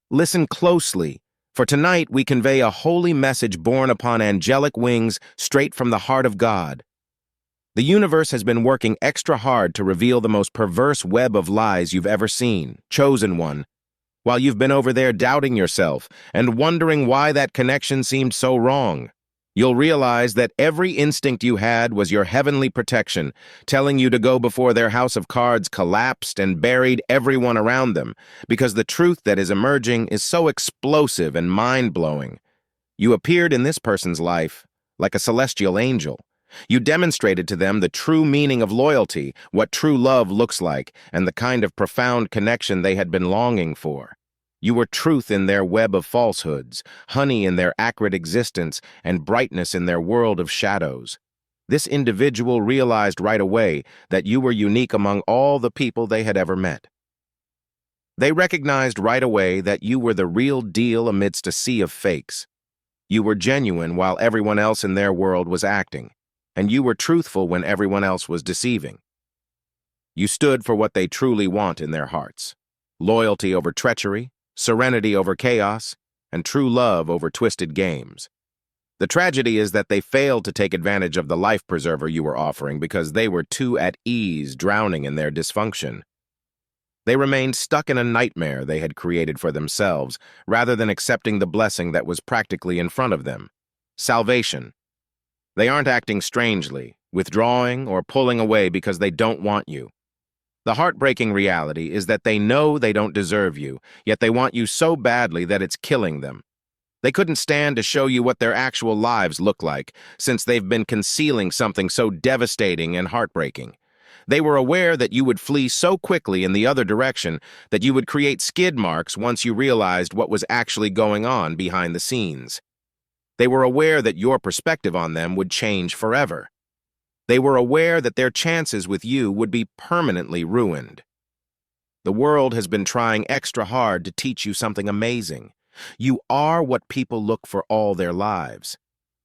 Listen closely, for tonight we convey a holy message borne upon angelic wings straight from the heart of God. The universe has been working extra hard to reveal the most perverse web of lies you've ever seen, chosen one, while you've been over there doubting yourself and wondering why that connection seemed so wrong. You'll realize that every instinct you had was your heavenly protection, telling you to go before their house of cards collapsed and buried everyone around them, because the truth that is emerging is so explosive and mind-blowing. You appeared in this person's life like a celestial angel. You demonstrated to them the true meaning of loyalty, what true love looks like, and the kind of profound connection they had been longing for. You were truth in their web of falsehoods, honey in their acrid existence, and brightness in their world of shadows. This individual realized right away that you were unique among all the people they had ever met. They recognized right away that you were the real deal amidst a sea of fakes. You were genuine while everyone else in their world was acting, and you were truthful when everyone else was deceiving. You stood for what they truly want in their hearts: loyalty over treachery, serenity over chaos, and true love over twisted games. The tragedy is that they failed to take advantage of the life preserver you were offering because they were too at ease drowning in their dysfunction. They remained stuck in a nightmare they had created for themselves rather than accepting the blessing that was practically in front of them: salvation. They aren't acting strangely, withdrawing or pulling away because they don't want you. The heartbreaking reality is that they know they don't deserve you, yet they want you so badly that it's killing them. They couldn't stand to show you what their actual lives look like, since they've been concealing something so devastating and heartbreaking. They were aware that you would flee so quickly in the other direction that you would create skid marks once you realized what was actually going on behind the scenes. They were aware that your perspective on them would change forever. They were aware that their chances with you would be permanently ruined. The world has been trying extra hard to teach you something amazing. You are what people look for all their lives.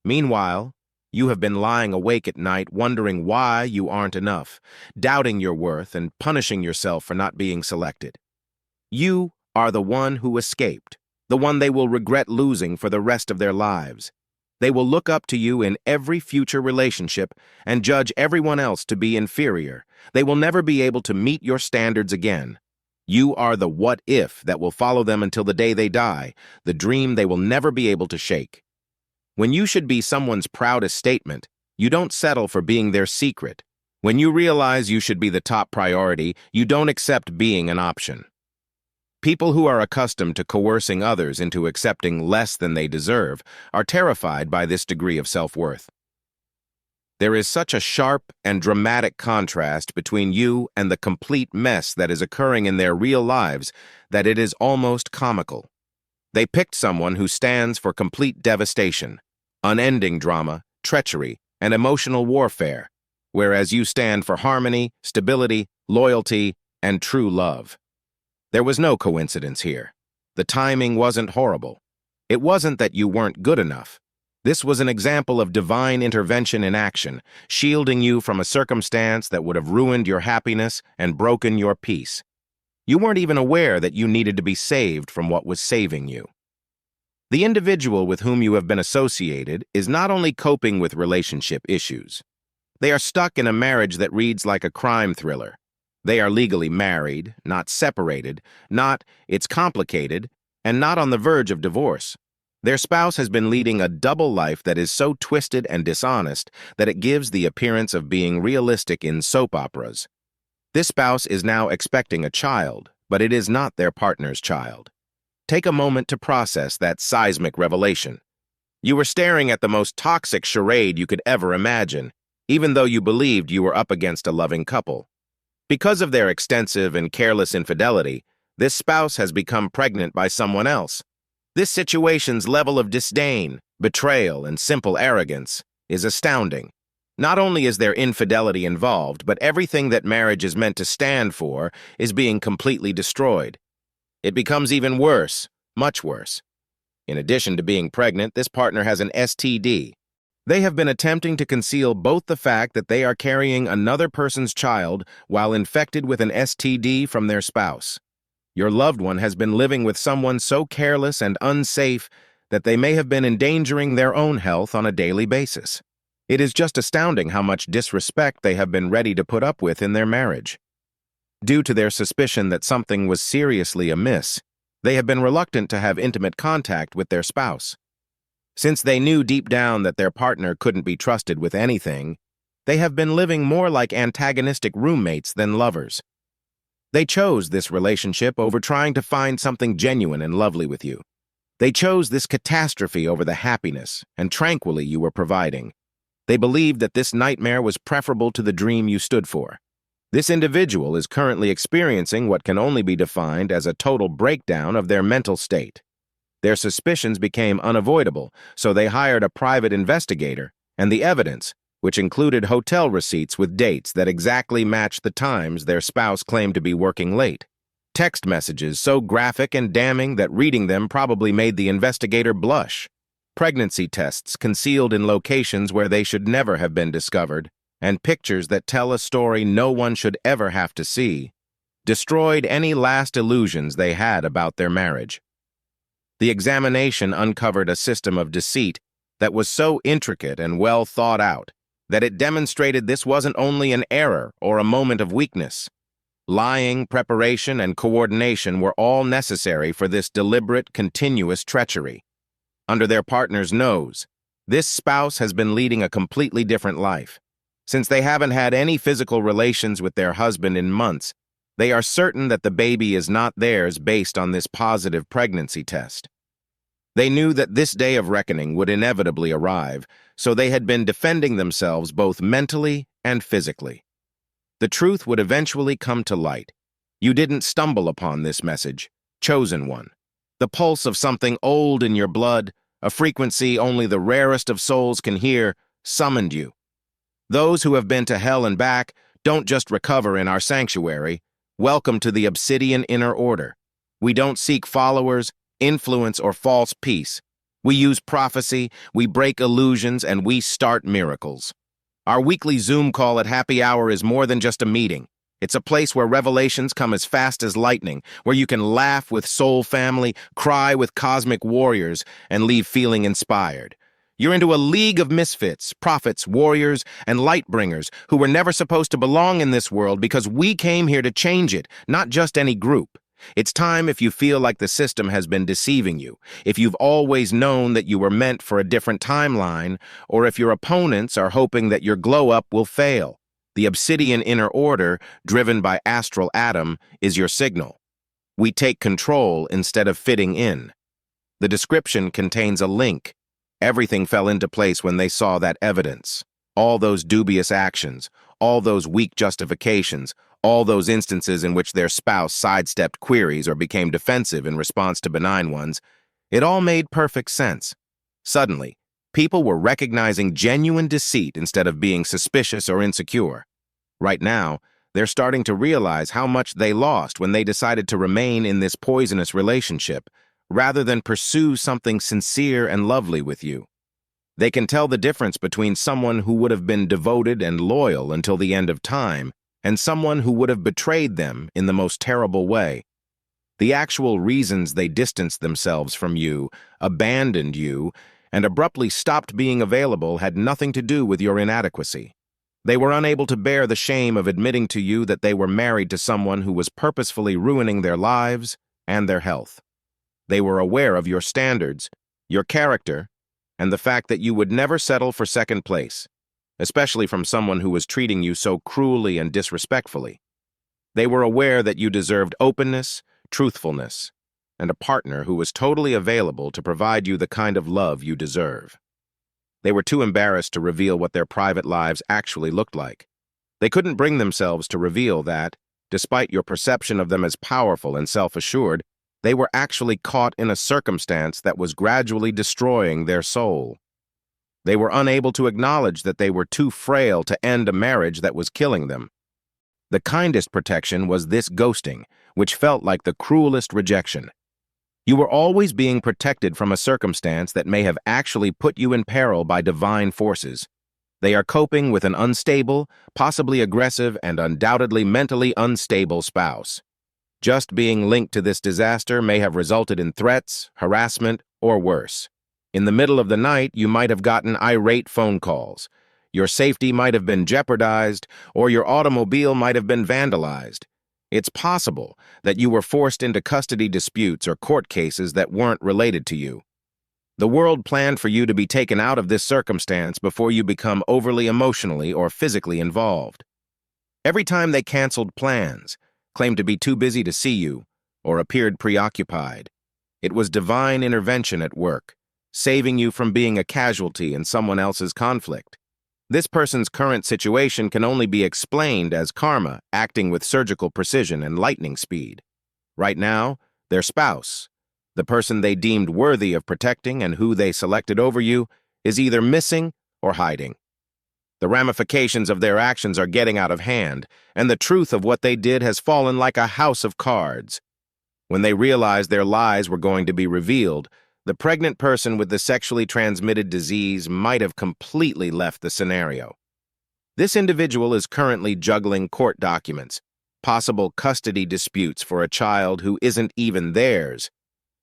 Meanwhile, you have been lying awake at night wondering why you aren't enough, doubting your worth and punishing yourself for not being selected. You are the one who escaped, the one they will regret losing for the rest of their lives. They will look up to you in every future relationship and judge everyone else to be inferior. They will never be able to meet your standards again. You are the what-if that will follow them until the day they die, the dream they will never be able to shake. When you should be someone's proudest statement, you don't settle for being their secret. When you realize you should be the top priority, you don't accept being an option. People who are accustomed to coercing others into accepting less than they deserve are terrified by this degree of self-worth. There is such a sharp and dramatic contrast between you and the complete mess that is occurring in their real lives that it is almost comical. They picked someone who stands for complete devastation, unending drama, treachery, and emotional warfare, whereas you stand for harmony, stability, loyalty, and true love. There was no coincidence here. The timing wasn't horrible. It wasn't that you weren't good enough. This was an example of divine intervention in action, shielding you from a circumstance that would have ruined your happiness and broken your peace. You weren't even aware that you needed to be saved from what was saving you. The individual with whom you have been associated is not only coping with relationship issues. They are stuck in a marriage that reads like a crime thriller. They are legally married, not separated, not it's complicated, and not on the verge of divorce. Their spouse has been leading a double life that is so twisted and dishonest that it gives the appearance of being realistic in soap operas. This spouse is now expecting a child, but it is not their partner's child. Take a moment to process that seismic revelation. You were staring at the most toxic charade you could ever imagine, even though you believed you were up against a loving couple. Because of their extensive and careless infidelity, this spouse has become pregnant by someone else. This situation's level of disdain, betrayal, and simple arrogance is astounding. Not only is there infidelity involved, but everything that marriage is meant to stand for is being completely destroyed. It becomes even worse, much worse. In addition to being pregnant, this partner has an STD. They have been attempting to conceal both the fact that they are carrying another person's child while infected with an STD from their spouse. Your loved one has been living with someone so careless and unsafe that they may have been endangering their own health on a daily basis. It is just astounding how much disrespect they have been ready to put up with in their marriage. Due to their suspicion that something was seriously amiss, they have been reluctant to have intimate contact with their spouse. Since they knew deep down that their partner couldn't be trusted with anything, they have been living more like antagonistic roommates than lovers. They chose this relationship over trying to find something genuine and lovely with you. They chose this catastrophe over the happiness and tranquility you were providing. They believed that this nightmare was preferable to the dream you stood for. This individual is currently experiencing what can only be defined as a total breakdown of their mental state. Their suspicions became unavoidable, so they hired a private investigator, and the evidence, which included hotel receipts with dates that exactly matched the times their spouse claimed to be working late. Text messages so graphic and damning that reading them probably made the investigator blush. Pregnancy tests concealed in locations where they should never have been discovered, and pictures that tell a story no one should ever have to see, destroyed any last illusions they had about their marriage. The examination uncovered a system of deceit that was so intricate and well thought out that it demonstrated this wasn't only an error or a moment of weakness. Lying, preparation, and coordination were all necessary for this deliberate, continuous treachery. Under their partner's nose, this spouse has been leading a completely different life. Since they haven't had any physical relations with their husband in months, they are certain that the baby is not theirs based on this positive pregnancy test. They knew that this day of reckoning would inevitably arrive, so they had been defending themselves both mentally and physically. The truth would eventually come to light. You didn't stumble upon this message, chosen one. The pulse of something old in your blood, a frequency only the rarest of souls can hear, summoned you. Those who have been to hell and back don't just recover in our sanctuary. Welcome to the Obsidian Inner Order. We don't seek followers, influence, or false peace. We use prophecy, we break illusions, and we start miracles. Our weekly Zoom call at happy hour is more than just a meeting. It's a place where revelations come as fast as lightning, where you can laugh with soul family, cry with cosmic warriors, and leave feeling inspired. You're into a league of misfits, prophets, warriors, and lightbringers who were never supposed to belong in this world because we came here to change it, not just any group. It's time if you feel like the system has been deceiving you, if you've always known that you were meant for a different timeline, or if your opponents are hoping that your glow-up will fail. The Obsidian Inner Order, driven by Astral Atom, is your signal. We take control instead of fitting in. The description contains a link. Everything fell into place when they saw that evidence. All those dubious actions, all those weak justifications, all those instances in which their spouse sidestepped queries or became defensive in response to benign ones, it all made perfect sense. Suddenly, people were recognizing genuine deceit instead of being suspicious or insecure. Right now, they're starting to realize how much they lost when they decided to remain in this poisonous relationship, rather than pursue something sincere and lovely with you. They can tell the difference between someone who would have been devoted and loyal until the end of time and someone who would have betrayed them in the most terrible way. The actual reasons they distanced themselves from you, abandoned you, and abruptly stopped being available had nothing to do with your inadequacy. They were unable to bear the shame of admitting to you that they were married to someone who was purposefully ruining their lives and their health. They were aware of your standards, your character, and the fact that you would never settle for second place, especially from someone who was treating you so cruelly and disrespectfully. They were aware that you deserved openness, truthfulness, and a partner who was totally available to provide you the kind of love you deserve. They were too embarrassed to reveal what their private lives actually looked like. They couldn't bring themselves to reveal that, despite your perception of them as powerful and self-assured, they were actually caught in a circumstance that was gradually destroying their soul. They were unable to acknowledge that they were too frail to end a marriage that was killing them. The kindest protection was this ghosting, which felt like the cruelest rejection. You were always being protected from a circumstance that may have actually put you in peril by divine forces. They are coping with an unstable, possibly aggressive, and undoubtedly mentally unstable spouse. Just being linked to this disaster may have resulted in threats, harassment, or worse. In the middle of the night, you might have gotten irate phone calls. Your safety might have been jeopardized, or your automobile might have been vandalized. It's possible that you were forced into custody disputes or court cases that weren't related to you. The world planned for you to be taken out of this circumstance before you become overly emotionally or physically involved. Every time they canceled plans, claimed to be too busy to see you, or appeared preoccupied, it was divine intervention at work, saving you from being a casualty in someone else's conflict. This person's current situation can only be explained as karma acting with surgical precision and lightning speed. Right now, their spouse, the person they deemed worthy of protecting and who they selected over you, is either missing or hiding. The ramifications of their actions are getting out of hand, and the truth of what they did has fallen like a house of cards. When they realized their lies were going to be revealed, the pregnant person with the sexually transmitted disease might have completely left the scenario. This individual is currently juggling court documents, possible custody disputes for a child who isn't even theirs,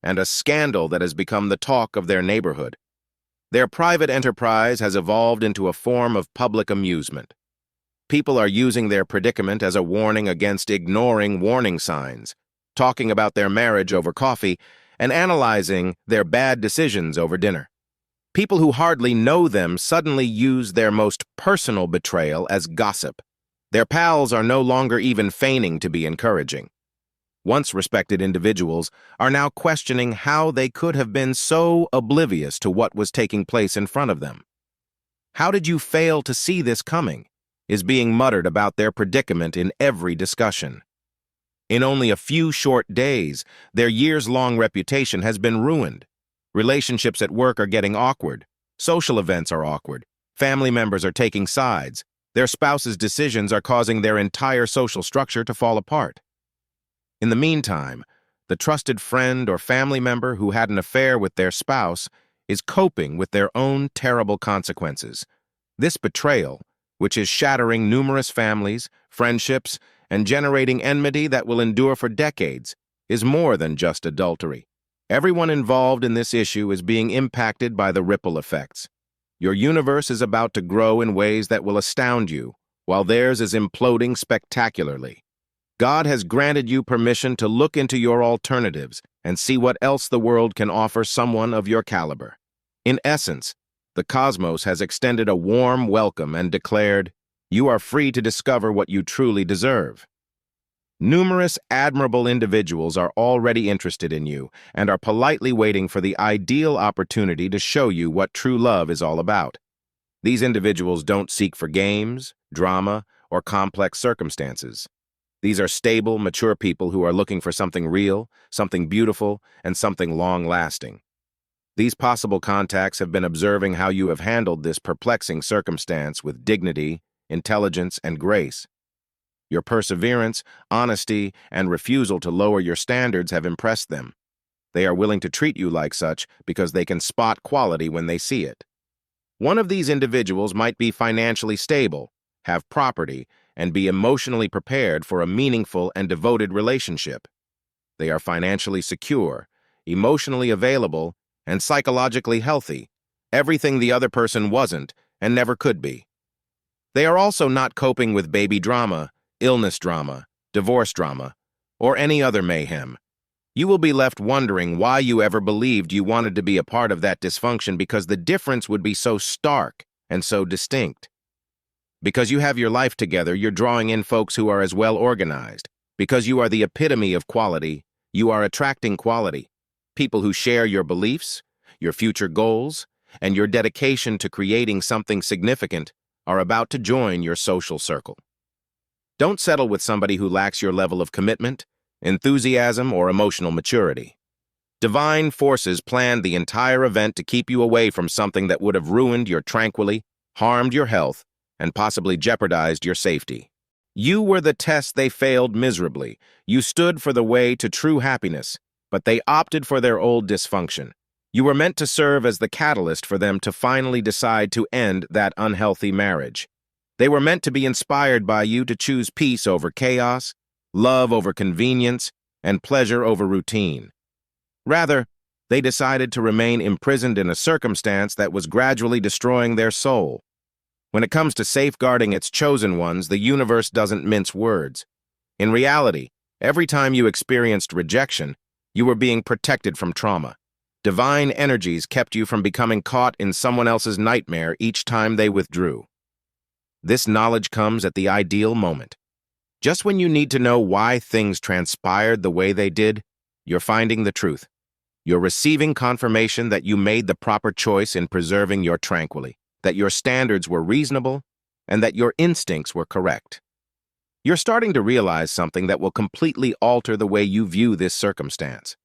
and a scandal that has become the talk of their neighborhood. Their private enterprise has evolved into a form of public amusement. People are using their predicament as a warning against ignoring warning signs, talking about their marriage over coffee, and analyzing their bad decisions over dinner. People who hardly know them suddenly use their most personal betrayal as gossip. Their pals are no longer even feigning to be encouraging. Once respected individuals are now questioning how they could have been so oblivious to what was taking place in front of them. "How did you fail to see this coming?" is being muttered about their predicament in every discussion. In only a few short days, their years-long reputation has been ruined. Relationships at work are getting awkward. Social events are awkward. Family members are taking sides. Their spouse's decisions are causing their entire social structure to fall apart. In the meantime, the trusted friend or family member who had an affair with their spouse is coping with their own terrible consequences. This betrayal, which is shattering numerous families, friendships, and generating enmity that will endure for decades, is more than just adultery. Everyone involved in this issue is being impacted by the ripple effects. Your universe is about to grow in ways that will astound you, while theirs is imploding spectacularly. God has granted you permission to look into your alternatives and see what else the world can offer someone of your caliber. In essence, the cosmos has extended a warm welcome and declared, "You are free to discover what you truly deserve." Numerous admirable individuals are already interested in you and are politely waiting for the ideal opportunity to show you what true love is all about. These individuals don't seek for games, drama, or complex circumstances. These are stable, mature people who are looking for something real, something beautiful, and something long-lasting. These possible contacts have been observing how you have handled this perplexing circumstance with dignity, intelligence, and grace. Your perseverance, honesty, and refusal to lower your standards have impressed them. They are willing to treat you like such because they can spot quality when they see it. One of these individuals might be financially stable, have property, and be emotionally prepared for a meaningful and devoted relationship. They are financially secure, emotionally available, and psychologically healthy, everything the other person wasn't and never could be. They are also not coping with baby drama, illness drama, divorce drama, or any other mayhem. You will be left wondering why you ever believed you wanted to be a part of that dysfunction because the difference would be so stark and so distinct. Because you have your life together, you're drawing in folks who are as well organized. Because you are the epitome of quality, you are attracting quality. People who share your beliefs, your future goals, and your dedication to creating something significant are about to join your social circle. Don't settle with somebody who lacks your level of commitment, enthusiasm, or emotional maturity. Divine forces planned the entire event to keep you away from something that would have ruined your tranquility, harmed your health, and possibly jeopardized your safety. You were the test they failed miserably. You stood for the way to true happiness, but they opted for their old dysfunction. You were meant to serve as the catalyst for them to finally decide to end that unhealthy marriage. They were meant to be inspired by you to choose peace over chaos, love over convenience, and pleasure over routine. Rather, they decided to remain imprisoned in a circumstance that was gradually destroying their soul. When it comes to safeguarding its chosen ones, the universe doesn't mince words. In reality, every time you experienced rejection, you were being protected from trauma. Divine energies kept you from becoming caught in someone else's nightmare each time they withdrew. This knowledge comes at the ideal moment. Just when you need to know why things transpired the way they did, you're finding the truth. You're receiving confirmation that you made the proper choice in preserving your tranquility, that your standards were reasonable, and that your instincts were correct. You're starting to realize something that will completely alter the way you view this circumstance.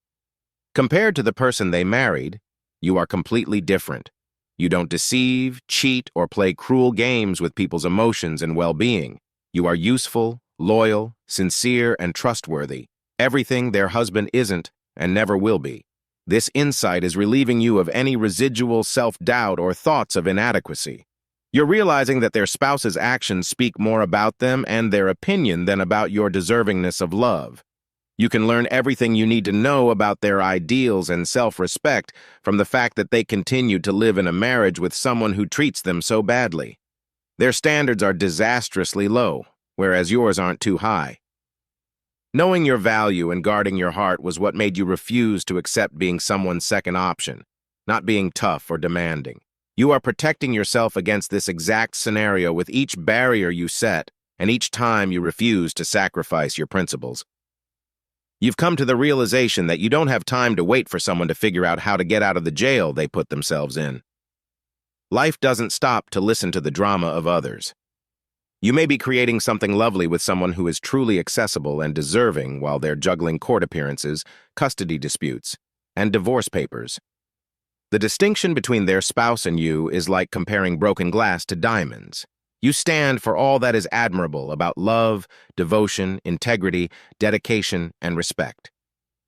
Compared to the person they married, you are completely different. You don't deceive, cheat, or play cruel games with people's emotions and well-being. You are useful, loyal, sincere, and trustworthy, everything their husband isn't and never will be. This insight is relieving you of any residual self-doubt or thoughts of inadequacy. You're realizing that their spouse's actions speak more about them and their opinion than about your deservingness of love. You can learn everything you need to know about their ideals and self-respect from the fact that they continue to live in a marriage with someone who treats them so badly. Their standards are disastrously low, whereas yours aren't too high. Knowing your value and guarding your heart was what made you refuse to accept being someone's second option, not being tough or demanding. You are protecting yourself against this exact scenario with each barrier you set and each time you refuse to sacrifice your principles. You've come to the realization that you don't have time to wait for someone to figure out how to get out of the jail they put themselves in. Life doesn't stop to listen to the drama of others. You may be creating something lovely with someone who is truly accessible and deserving while they're juggling court appearances, custody disputes, and divorce papers. The distinction between their spouse and you is like comparing broken glass to diamonds. You stand for all that is admirable about love, devotion, integrity, dedication, and respect.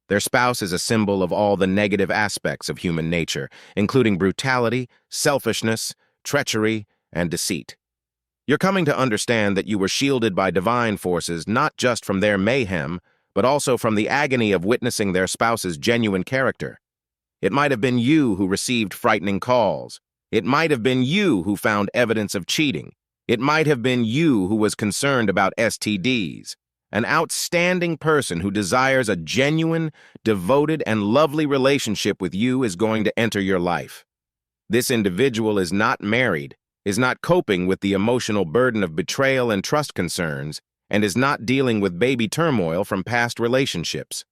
Their spouse is a symbol of all the negative aspects of human nature, including brutality, selfishness, treachery, and deceit. You're coming to understand that you were shielded by divine forces not just from their mayhem, but also from the agony of witnessing their spouse's genuine character. It might have been you who received frightening calls. It might have been you who found evidence of cheating. It might have been you who was concerned about STDs. An outstanding person who desires a genuine, devoted, and lovely relationship with you is going to enter your life. This individual is not married, is not coping with the emotional burden of betrayal and trust concerns, and is not dealing with baby turmoil from past relationships.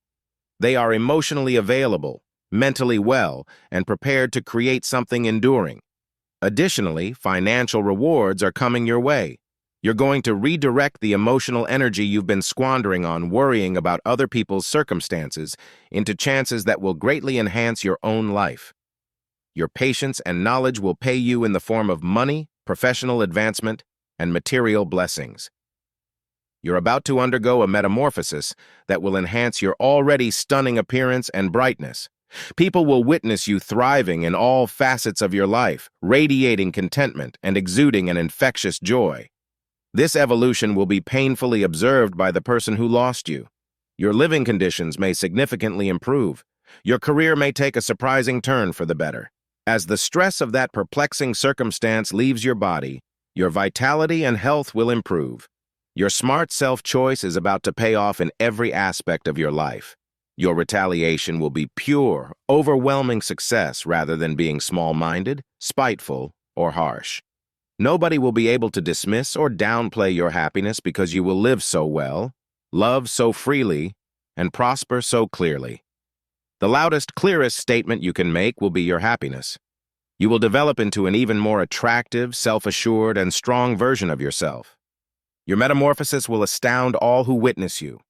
They are emotionally available, mentally well, and prepared to create something enduring. Additionally, financial rewards are coming your way. You're going to redirect the emotional energy you've been squandering on worrying about other people's circumstances into chances that will greatly enhance your own life. Your patience and knowledge will pay you in the form of money, professional advancement, and material blessings. You're about to undergo a metamorphosis that will enhance your already stunning appearance and brightness. People will witness you thriving in all facets of your life, radiating contentment and exuding an infectious joy. This evolution will be painfully observed by the person who lost you. Your living conditions may significantly improve. Your career may take a surprising turn for the better. As the stress of that perplexing circumstance leaves your body, your vitality and health will improve. Your smart self-choice is about to pay off in every aspect of your life. Your retaliation will be pure, overwhelming success rather than being small-minded, spiteful, or harsh. Nobody will be able to dismiss or downplay your happiness because you will live so well, love so freely, and prosper so clearly. The loudest, clearest statement you can make will be your happiness. You will develop into an even more attractive, self-assured, and strong version of yourself. Your metamorphosis will astound all who witness you.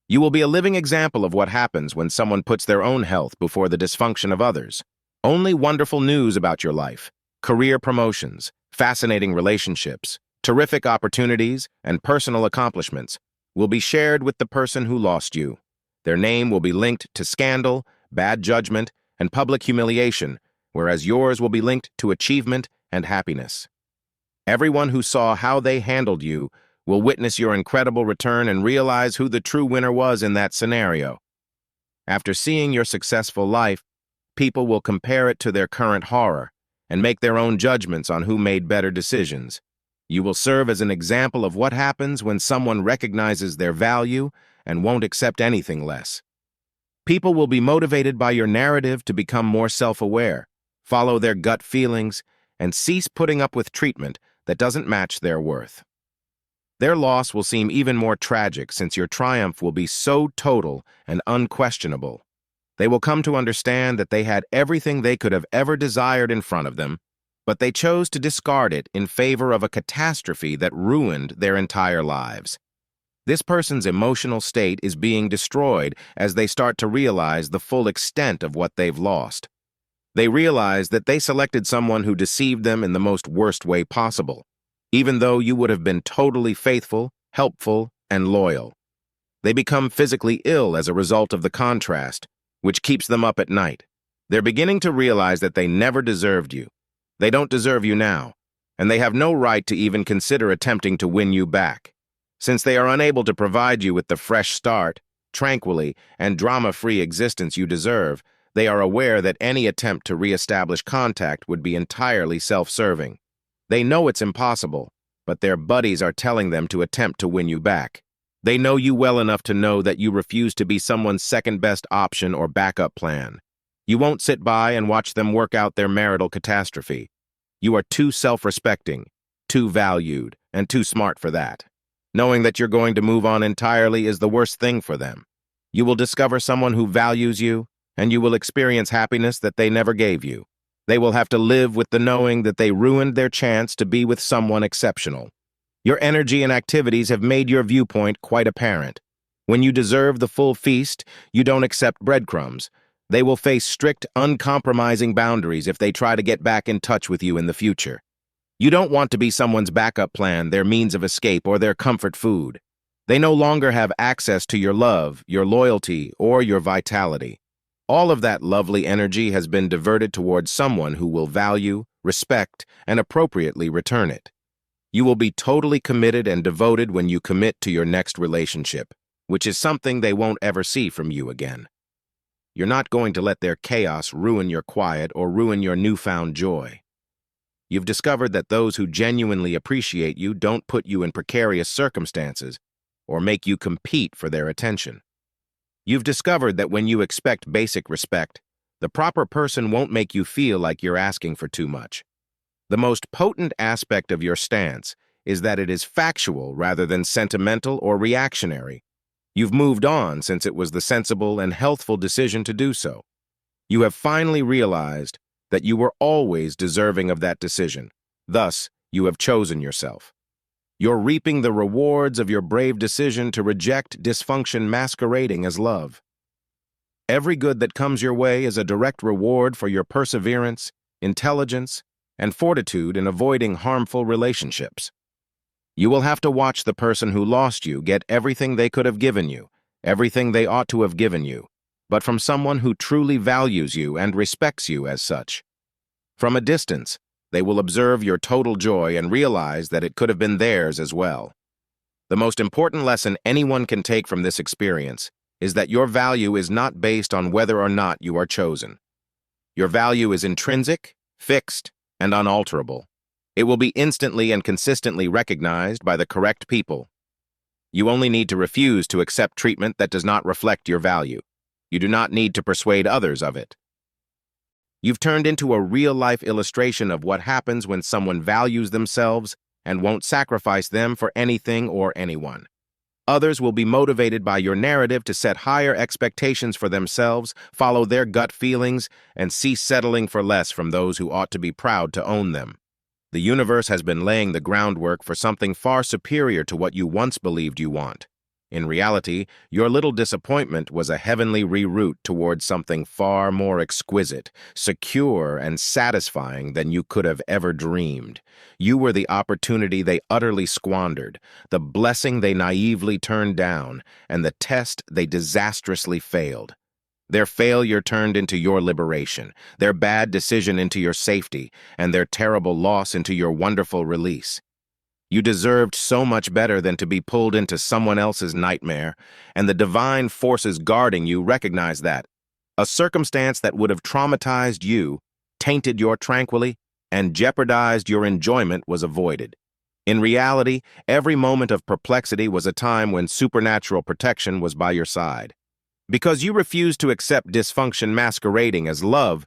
You will be a living example of what happens when someone puts their own health before the dysfunction of others. Only wonderful news about your life, career promotions, fascinating relationships, terrific opportunities, and personal accomplishments will be shared with the person who lost you. Their name will be linked to scandal, bad judgment, and public humiliation, whereas yours will be linked to achievement and happiness. Everyone who saw how they handled you will witness your incredible return and realize who the true winner was in that scenario. After seeing your successful life, people will compare it to their current horror and make their own judgments on who made better decisions. You will serve as an example of what happens when someone recognizes their value and won't accept anything less. People will be motivated by your narrative to become more self-aware, follow their gut feelings, and cease putting up with treatment that doesn't match their worth. Their loss will seem even more tragic since your triumph will be so total and unquestionable. They will come to understand that they had everything they could have ever desired in front of them, but they chose to discard it in favor of a catastrophe that ruined their entire lives. This person's emotional state is being destroyed as they start to realize the full extent of what they've lost. They realize that they selected someone who deceived them in the most worst way possible, even though you would have been totally faithful, helpful, and loyal. They become physically ill as a result of the contrast, which keeps them up at night. They're beginning to realize that they never deserved you. They don't deserve you now, and they have no right to even consider attempting to win you back. Since they are unable to provide you with the fresh start, tranquilly, and drama-free existence you deserve, they are aware that any attempt to re-establish contact would be entirely self-serving. They know it's impossible, but their buddies are telling them to attempt to win you back. They know you well enough to know that you refuse to be someone's second-best option or backup plan. You won't sit by and watch them work out their marital catastrophe. You are too self-respecting, too valued, and too smart for that. Knowing that you're going to move on entirely is the worst thing for them. You will discover someone who values you, and you will experience happiness that they never gave you. They will have to live with the knowing that they ruined their chance to be with someone exceptional. Your energy and activities have made your viewpoint quite apparent. When you deserve the full feast, you don't accept breadcrumbs. They will face strict, uncompromising boundaries if they try to get back in touch with you in the future. You don't want to be someone's backup plan, their means of escape, or their comfort food. They no longer have access to your love, your loyalty, or your vitality. All of that lovely energy has been diverted towards someone who will value, respect, and appropriately return it. You will be totally committed and devoted when you commit to your next relationship, which is something they won't ever see from you again. You're not going to let their chaos ruin your quiet or ruin your newfound joy. You've discovered that those who genuinely appreciate you don't put you in precarious circumstances or make you compete for their attention. You've discovered that when you expect basic respect, the proper person won't make you feel like you're asking for too much. The most potent aspect of your stance is that it is factual rather than sentimental or reactionary. You've moved on since it was the sensible and healthful decision to do so. You have finally realized that you were always deserving of that decision. Thus, you have chosen yourself. You're reaping the rewards of your brave decision to reject dysfunction masquerading as love. Every good that comes your way is a direct reward for your perseverance, intelligence, and fortitude in avoiding harmful relationships. You will have to watch the person who lost you get everything they could have given you, everything they ought to have given you, but from someone who truly values you and respects you as such. From a distance, they will observe your total joy and realize that it could have been theirs as well. The most important lesson anyone can take from this experience is that your value is not based on whether or not you are chosen. Your value is intrinsic, fixed, and unalterable. It will be instantly and consistently recognized by the correct people. You only need to refuse to accept treatment that does not reflect your value. You do not need to persuade others of it. You've turned into a real-life illustration of what happens when someone values themselves and won't sacrifice them for anything or anyone. Others will be motivated by your narrative to set higher expectations for themselves, follow their gut feelings, and cease settling for less from those who ought to be proud to own them. The universe has been laying the groundwork for something far superior to what you once believed you want. In reality, your little disappointment was a heavenly reroute towards something far more exquisite, secure, and satisfying than you could have ever dreamed. You were the opportunity they utterly squandered, the blessing they naively turned down, and the test they disastrously failed. Their failure turned into your liberation, their bad decision into your safety, and their terrible loss into your wonderful release. You deserved so much better than to be pulled into someone else's nightmare, and the divine forces guarding you recognize that. A circumstance that would have traumatized you, tainted your tranquility, and jeopardized your enjoyment was avoided. In reality, every moment of perplexity was a time when supernatural protection was by your side. Because you refuse to accept dysfunction masquerading as love,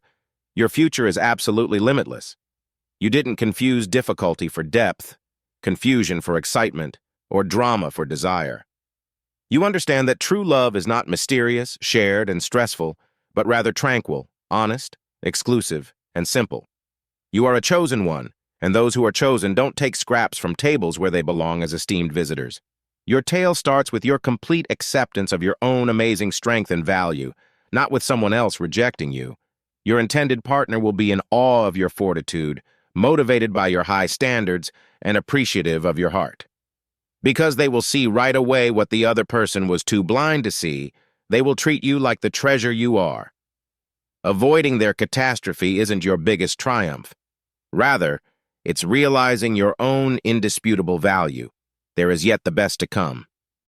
your future is absolutely limitless. You didn't confuse difficulty for depth, confusion for excitement, or drama for desire. You understand that true love is not mysterious, shared, and stressful, but rather tranquil, honest, exclusive, and simple. You are a chosen one, and those who are chosen don't take scraps from tables where they belong as esteemed visitors. Your tale starts with your complete acceptance of your own amazing strength and value, not with someone else rejecting you. Your intended partner will be in awe of your fortitude, motivated by your high standards, and appreciative of your heart. Because they will see right away what the other person was too blind to see, they will treat you like the treasure you are. Avoiding their catastrophe isn't your biggest triumph. Rather, it's realizing your own indisputable value. There is yet the best to come.